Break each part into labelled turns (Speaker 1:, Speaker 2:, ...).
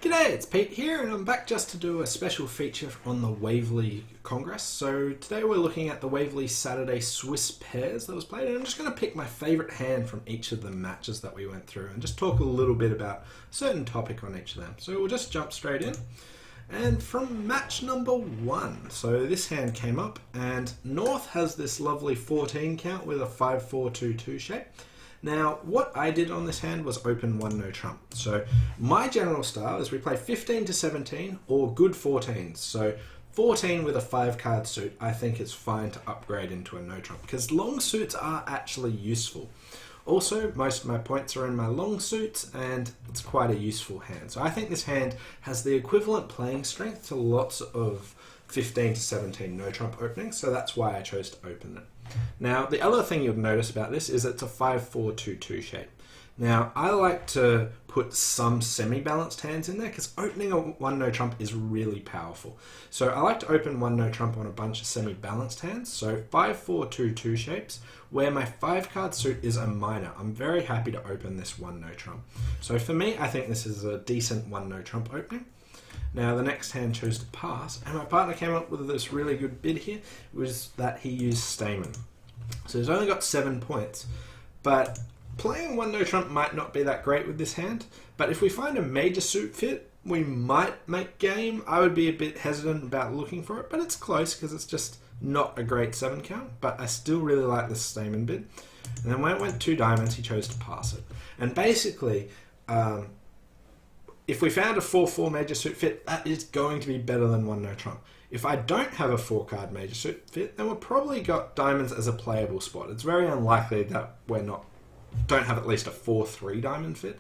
Speaker 1: G'day, it's Pete here, and I'm back just to do a special feature on the Waverley Congress. So today we're looking at the Waverley Saturday Swiss pairs that was played, and I'm just going to pick my favourite hand from each of the matches that we went through and just talk a little bit about a certain topic on each of them. So we'll just jump straight in. And from match number 1, so this hand came up, and North has this lovely 14 count with a 5-4-2-2 shape. Now, what I did on this hand was open 1 no trump. So my general style is we play 15 to 17 or good 14s. So 14 with a 5 card suit I think is fine to upgrade into a no trump because long suits are actually useful. Also, most of my points are in my long suits and it's quite a useful hand. So I think this hand has the equivalent playing strength to lots of 15 to 17 no trump openings, so that's why I chose to open it. Now, the other thing you'll notice about this is it's a 5-4-2-2 shape. Now, I like to put some semi-balanced hands in there because opening a 1 no trump is really powerful. So I like to open 1 no trump on a bunch of semi-balanced hands. So 5-4-2-2 shapes where my 5 card suit is a minor. I'm very happy to open this 1 no trump. So for me, I think this is a decent 1 no trump opening. Now the next hand chose to pass, and my partner came up with this really good bid here, was that he used Stamen. So he's only got 7 points, but playing 1 no trump might not be that great with this hand, but if we find a major suit fit, we might make game. I would be a bit hesitant about looking for it, but it's close because it's just not a great 7 count, but I still really like this Stamen bid. And then when it went 2 diamonds, he chose to pass it. And basically, if we found a 4-4 major suit fit, that is going to be better than 1 no trump. If I don't have a 4 card major suit fit, then we've probably got diamonds as a playable spot. It's very unlikely that don't have at least a 4-3 diamond fit.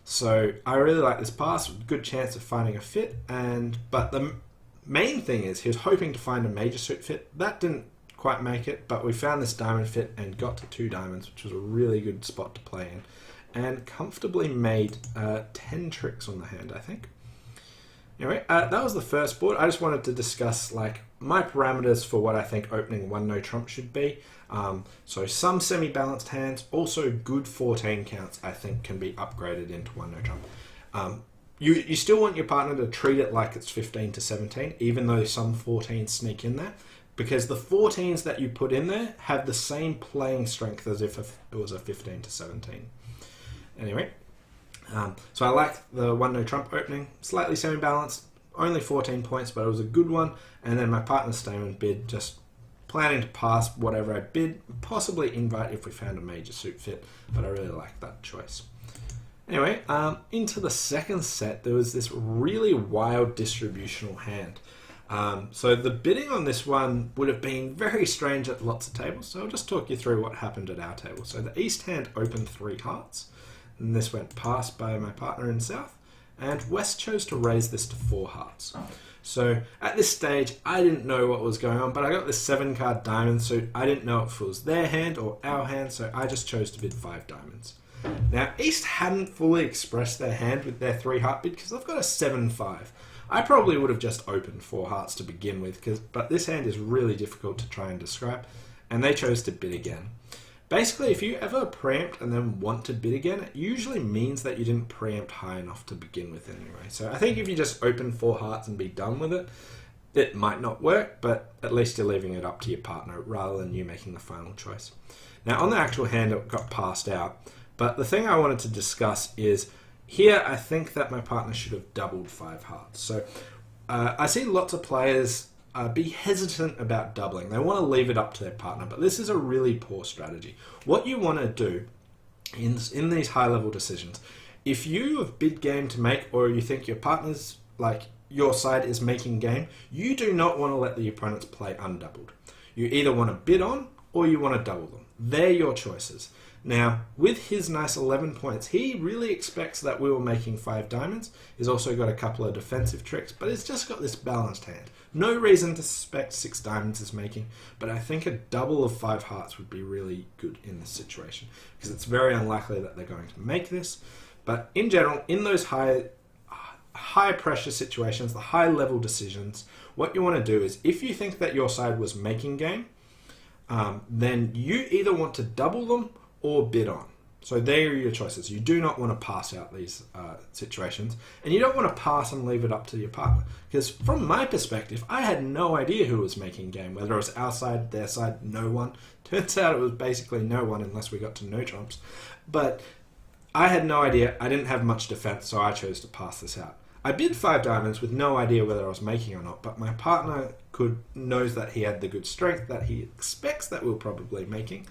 Speaker 1: So I really like this pass, good chance of finding a fit. But the main thing is he was hoping to find a major suit fit. That didn't quite make it, but we found this diamond fit and got to 2 diamonds, which was a really good spot to play in. And comfortably made 10 tricks on the hand, I think. Anyway, that was the first board. I just wanted to discuss my parameters for what I think opening 1 no trump should be. So some semi-balanced hands, also good 14 counts I think can be upgraded into 1 no trump. You still want your partner to treat it like it's 15 to 17, even though some 14s sneak in there. Because the 14s that you put in there have the same playing strength as if it was a 15 to 17. Anyway, so I like the 1 no trump opening, slightly semi-balanced, only 14 points, but it was a good one. And then my partner's Stamen bid, just planning to pass whatever I bid, possibly invite if we found a major suit fit, but I really like that choice. Anyway, into the second set, there was this really wild distributional hand. So the bidding on this one would have been very strange at lots of tables, so I'll just talk you through what happened at our table. So the East hand opened 3 hearts. And this went past by my partner in South, and West chose to raise this to 4 hearts. So at this stage, I didn't know what was going on, but I got this 7 card diamond suit. I didn't know if it was their hand or our hand, so I just chose to bid 5 diamonds. Now, East hadn't fully expressed their hand with their 3 heart bid because I've got a 7-5. I probably would have just opened 4 hearts to begin with, but this hand is really difficult to try and describe, and they chose to bid again. Basically, if you ever preempt and then want to bid again, it usually means that you didn't preempt high enough to begin with anyway. So I think if you just open 4 hearts and be done with it, it might not work, but at least you're leaving it up to your partner rather than you making the final choice. Now, on the actual hand, it got passed out. But the thing I wanted to discuss is, here I think that my partner should have doubled 5 hearts. So I see lots of players be hesitant about doubling. They want to leave it up to their partner, but this is a really poor strategy. What you want to do in these high-level decisions, if you have bid game to make, or you think your partner's, your side is making game, you do not want to let the opponents play undoubled. You either want to bid on, or you want to double them. They're your choices. Now, with his nice 11 points, he really expects that we were making 5 diamonds. He's also got a couple of defensive tricks, but he's just got this balanced hand. No reason to suspect 6 diamonds is making, but I think a double of 5 hearts would be really good in this situation, because it's very unlikely that they're going to make this. But in general, in those high pressure situations, the high level decisions, what you want to do is, if you think that your side was making game, then you either want to double them or bid on. So there are your choices. You do not want to pass out these situations, and you don't want to pass and leave it up to your partner. Because from my perspective, I had no idea who was making game, whether it was our side, their side, no one. Turns out it was basically no one unless we got to no trumps. But I had no idea. I didn't have much defense, so I chose to pass this out. I bid 5 diamonds with no idea whether I was making or not, but my partner knows that he had the good strength that he expects that we're probably making.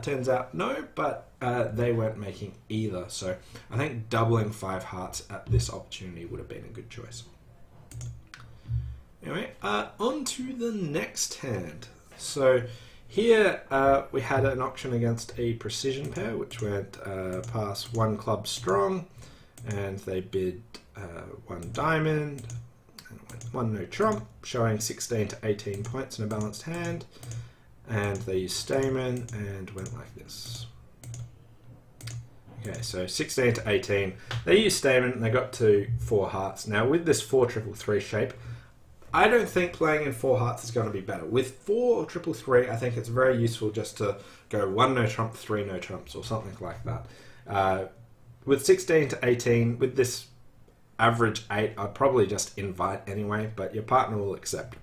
Speaker 1: Turns out no, but they weren't making either. So I think doubling 5 hearts at this opportunity would have been a good choice. Anyway, on to the next hand. So here we had an auction against a precision pair, which went past 1 club strong, and they bid 1 diamond, and went 1 no trump, showing 16 to 18 points in a balanced hand. And they used Stamen and went like this. Okay, so 16 to 18. They used Stamen and they got to 4 hearts. Now with this 4-3-3 shape, I don't think playing in 4 hearts is going to be better. With 4-3-3, I think it's very useful just to go 1 no trump, 3 no trumps, or something like that. With 16 to 18, with this average 8, I'd probably just invite anyway, but your partner will accept.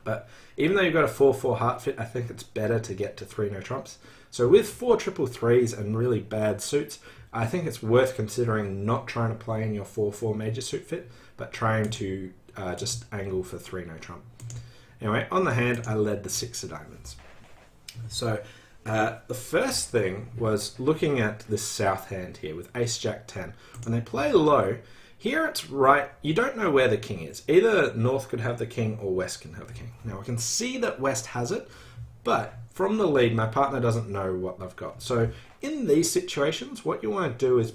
Speaker 1: But even though you've got a 4-4 heart fit, I think it's better to get to 3 no trumps. So with 4-3-3s and really bad suits, I think it's worth considering not trying to play in your 4-4 major suit fit, but trying to just angle for 3 no trump. Anyway, on the hand, I led the 6 of diamonds. So the first thing was looking at this south hand here with Ace Jack 10. When they play low, here it's right, you don't know where the king is. Either North could have the king or West can have the king. Now I can see that West has it, but from the lead, my partner doesn't know what they've got. So in these situations, what you want to do is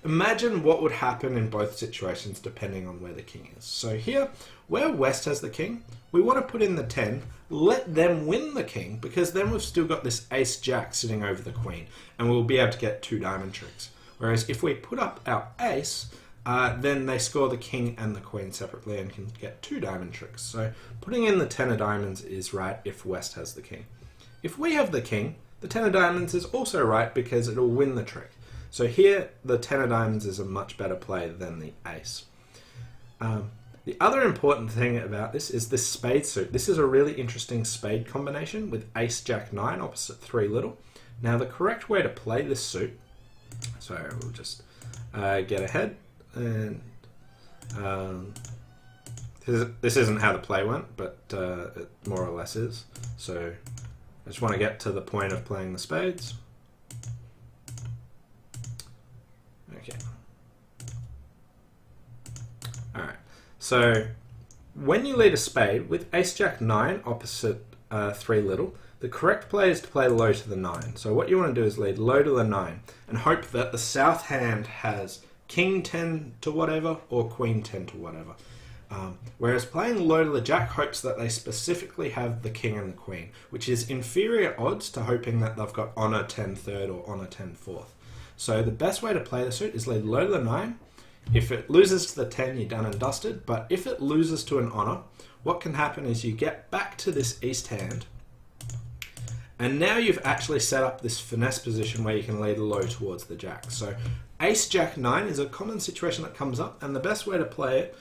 Speaker 1: imagine what would happen in both situations depending on where the king is. So here, where West has the king, we want to put in the 10, let them win the king, because then we've still got this Ace Jack sitting over the queen, and we'll be able to get 2 diamond tricks. Whereas if we put up our ace, then they score the king and the queen separately and can get 2 diamond tricks. So putting in the 10 of diamonds is right if West has the king. If we have the king, the 10 of diamonds is also right because it'll win the trick. So here, the 10 of diamonds is a much better play than the ace. The other important thing about this is this spade suit. This is a really interesting spade combination with Ace Jack 9 opposite 3 little. Now the correct way to play this suit, so we'll just get ahead. And this isn't how the play went, but it more or less is. So I just want to get to the point of playing the spades. Okay. Alright. So when you lead a spade with Ace Jack 9 opposite 3 little, the correct play is to play low to the 9. So what you want to do is lead low to the 9 and hope that the south hand has King 10 to whatever or Queen 10 to whatever. Whereas playing low to the Jack hopes that they specifically have the King and the Queen, which is inferior odds to hoping that they've got Honor 10 third or Honor 10 fourth. So the best way to play the suit is lead low to the 9. If it loses to the 10, you're done and dusted. But if it loses to an Honor, what can happen is you get back to this East hand, and now you've actually set up this finesse position where you can lead low towards the Jack. So Ace Jack 9 is a common situation that comes up, and the best way to play it,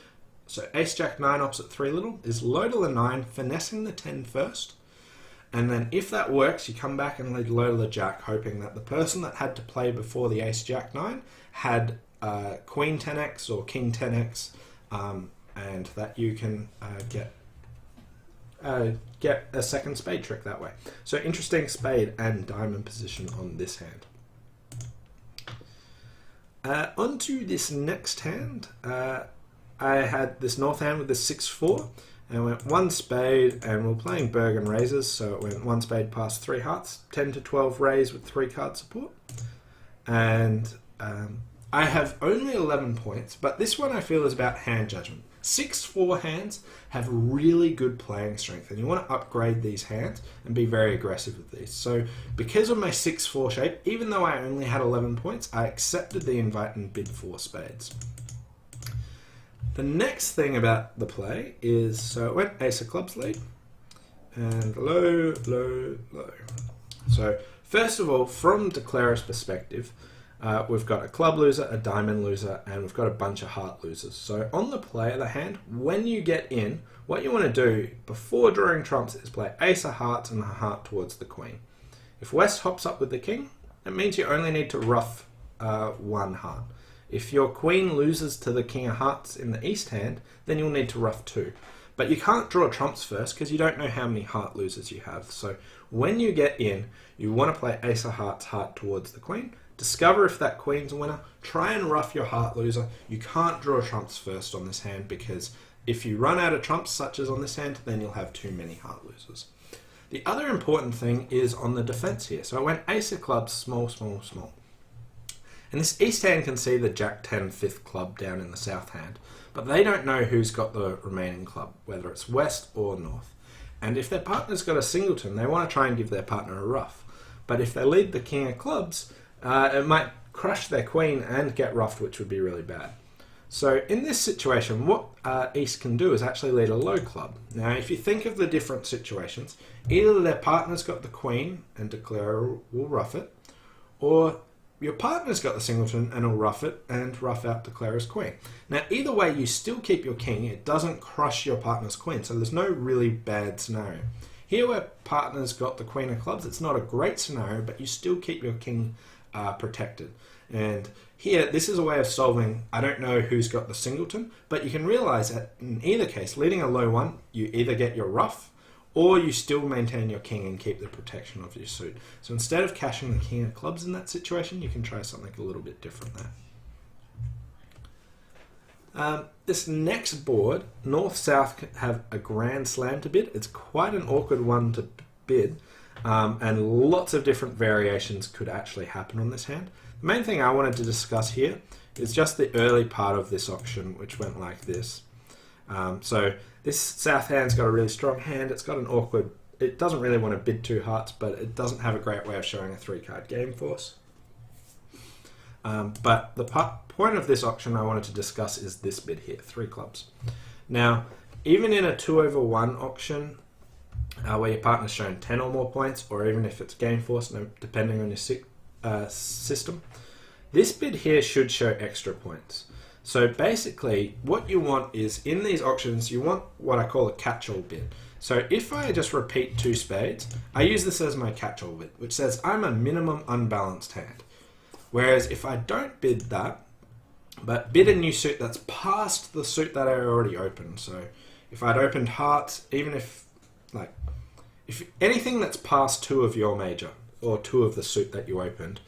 Speaker 1: so Ace Jack 9 opposite 3 little, is low to the 9, finessing the 10 first, and then if that works, you come back and lead low to the Jack, hoping that the person that had to play before the Ace Jack 9 had Queen 10x or King 10x, and that you can get a second spade trick that way. So interesting spade and diamond position on this hand. Onto this next hand, I had this north hand with the 6-4, and I went 1 spade, and we're playing Bergen raises, so it went 1 spade past 3 hearts, 10 to 12 raise with 3 card support, and I have only 11 points, but this one I feel is about hand judgment. 6-4 hands have really good playing strength, and you want to upgrade these hands and be very aggressive with these. So because of my 6-4 shape, even though I only had 11 points, I accepted the invite and bid 4 spades. The next thing about the play is, so it went Ace of Clubs lead, and low, low, low. So First of all, from Declarer's perspective, we've got a club loser, a diamond loser, and we've got a bunch of heart losers. So on the play of the hand, when you get in, what you want to do before drawing trumps is play ace of hearts and the heart towards the queen. If West hops up with the king, it means you only need to ruff one heart. If your queen loses to the king of hearts in the east hand, then you'll need to ruff two. But you can't draw trumps first because you don't know how many heart losers you have. So when you get in, you want to play ace of hearts, heart towards the queen. Discover if that queen's a winner. Try and ruff your heart loser. You can't draw trumps first on this hand because if you run out of trumps, such as on this hand, then you'll have too many heart losers. The other important thing is on the defense here. So I went ace of clubs, small, small, small. And this east hand can see the jack 10 fifth club down in the south hand, but they don't know who's got the remaining club, whether it's west or north. And if their partner's got a singleton, they want to try and give their partner a ruff. But if they lead the king of clubs, it might crush their queen and get ruffed, which would be really bad. So in this situation, what East can do is actually lead a low club. Now, if you think of the different situations, either their partner's got the queen and Declarer will ruff it, or your partner's got the singleton and will ruff it and ruff out Declarer's queen. Now, either way, you still keep your king. It doesn't crush your partner's queen, so there's no really bad scenario. Here where partner's got the queen of clubs, it's not a great scenario, but you still keep your king protected. And here, this is a way of solving, I don't know who's got the singleton, but you can realize that in either case, leading a low one, you either get your ruff, or you still maintain your king and keep the protection of your suit. So instead of cashing the king of clubs in that situation, you can try something a little bit different there. This next board, North-South have a grand slam to bid. It's quite an awkward one to bid, and lots of different variations could actually happen on this hand. The main thing I wanted to discuss here is just the early part of this auction, which went like this. So this south hand's got a really strong hand. It's got an awkward, it doesn't really want to bid two hearts, but it doesn't have a great way of showing a 3-card game force. But the point of this auction I wanted to discuss is this bid here, 3 clubs. Now, even in a 2/1 auction, where your partner's shown 10 or more points, or even if it's game force, depending on your system, this bid here should show extra points. So basically, what you want is, in these auctions, you want what I call a catch-all bid. So if I just repeat 2 spades, I use this as my catch-all bid, which says I'm a minimum unbalanced hand. Whereas if I don't bid that, but bid a new suit that's past the suit that I already opened. So if I'd opened hearts, even if anything that's past 2 of your major, or 2 of the suit that you opened,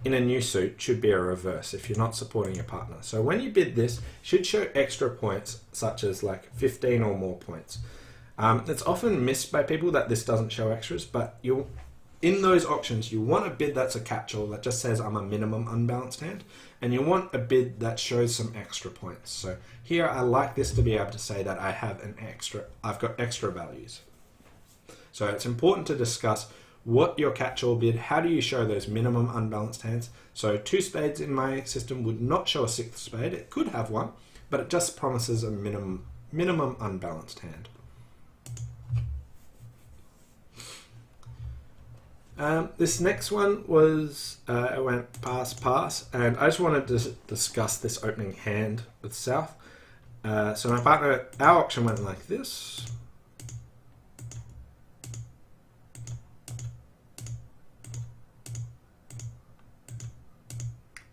Speaker 1: in a new suit should be a reverse if you're not supporting your partner. So when you bid this, it should show extra points, such as like 15 or more points. It's often missed by people that this doesn't show extras, but in those auctions, you want a bid that's a catch-all that just says I'm a minimum unbalanced hand, and you want a bid that shows some extra points. So here I like this to be able to say that I've got extra values. So it's important to discuss what your catch-all bid, how do you show those minimum unbalanced hands. So 2 spades in my system would not show a 6th spade. It could have one, but it just promises a minimum unbalanced hand. This next one was, I went pass, and I just wanted to discuss this opening hand with South. So my partner, our auction went like this.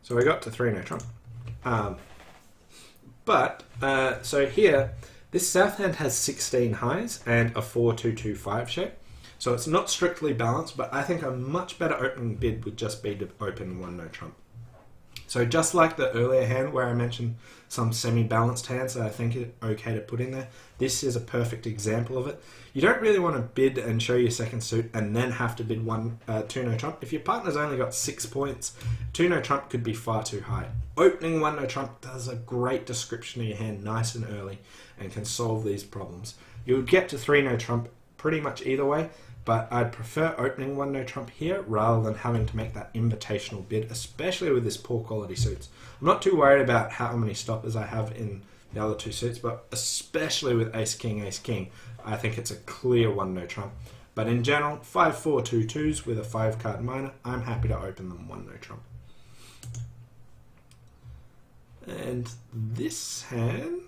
Speaker 1: So we got to 3 no trump. So here, this south hand has 16 highs and a 4-2-2-5 shape. So it's not strictly balanced, but I think a much better opening bid would just be to open 1 no trump. So just like the earlier hand where I mentioned some semi-balanced hands that I think it's okay to put in there, this is a perfect example of it. You don't really want to bid and show your second suit and then have to bid 2 no trump. If your partner's only got 6 points, 2 no trump could be far too high. Opening 1 no trump does a great description of your hand nice and early and can solve these problems. You would get to 3 no trump pretty much either way, but I'd prefer opening 1 no trump here rather than having to make that invitational bid, especially with this poor quality suits. I'm not too worried about how many stoppers I have in the other 2 suits, but especially with ace king, I think it's a clear 1 no trump. But in general, 5-4-2-2s with a 5-card minor, I'm happy to open them 1 no trump. And this hand,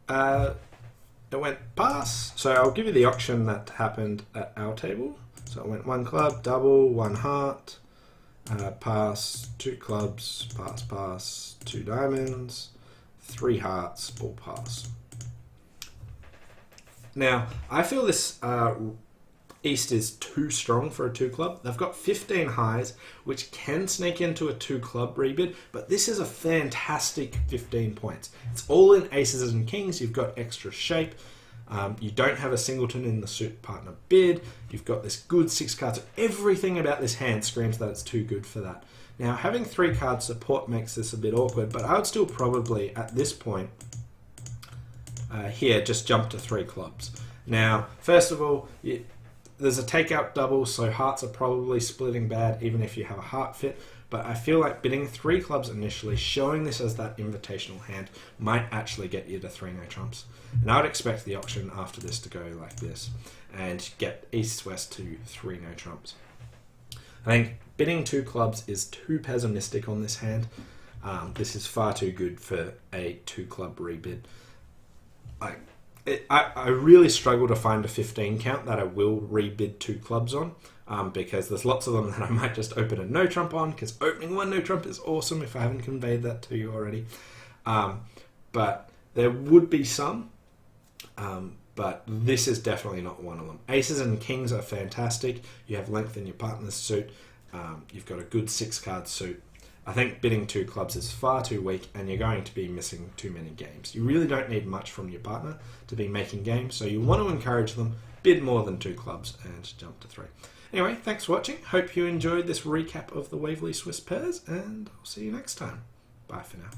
Speaker 1: it went pass. So I'll give you the auction that happened at our table. So it went 1 club, double, 1 heart, pass, 2 clubs, pass, pass, 2 diamonds, 3 hearts, all pass. Now, I feel this East is too strong for a 2 club. They've got 15 highs, which can sneak into a 2 club rebid, but this is a fantastic 15 points. It's all in aces and kings. You've got extra shape. You don't have a singleton in the suit partner bid. You've got this good 6 cards. Everything about this hand screams that it's too good for that. Now, having 3 card support makes this a bit awkward, but I would still probably, at this point, here, just jump to 3 clubs. Now, first of all, there's a takeout double, so hearts are probably splitting bad, even if you have a heart fit. But I feel like bidding 3 clubs initially, showing this as that invitational hand, might actually get you to 3 no trumps. And I would expect the auction after this to go like this, and get east-west to 3 no trumps. I think bidding 2 clubs is too pessimistic on this hand. This is far too good for a 2 club rebid. I really struggle to find a 15 count that I will rebid 2 clubs on, because there's lots of them that I might just open a no trump on, because opening 1 no trump is awesome if I haven't conveyed that to you already. But there would be some, but this is definitely not one of them. Aces and kings are fantastic. You have length in your partner's suit. You've got a good 6 card suit. I think bidding 2 clubs is far too weak, and you're going to be missing too many games. You really don't need much from your partner to be making games, so you want to encourage them, bid more than 2 clubs, and jump to 3. Anyway, thanks for watching. Hope you enjoyed this recap of the Waverley Swiss pairs, and I'll see you next time. Bye for now.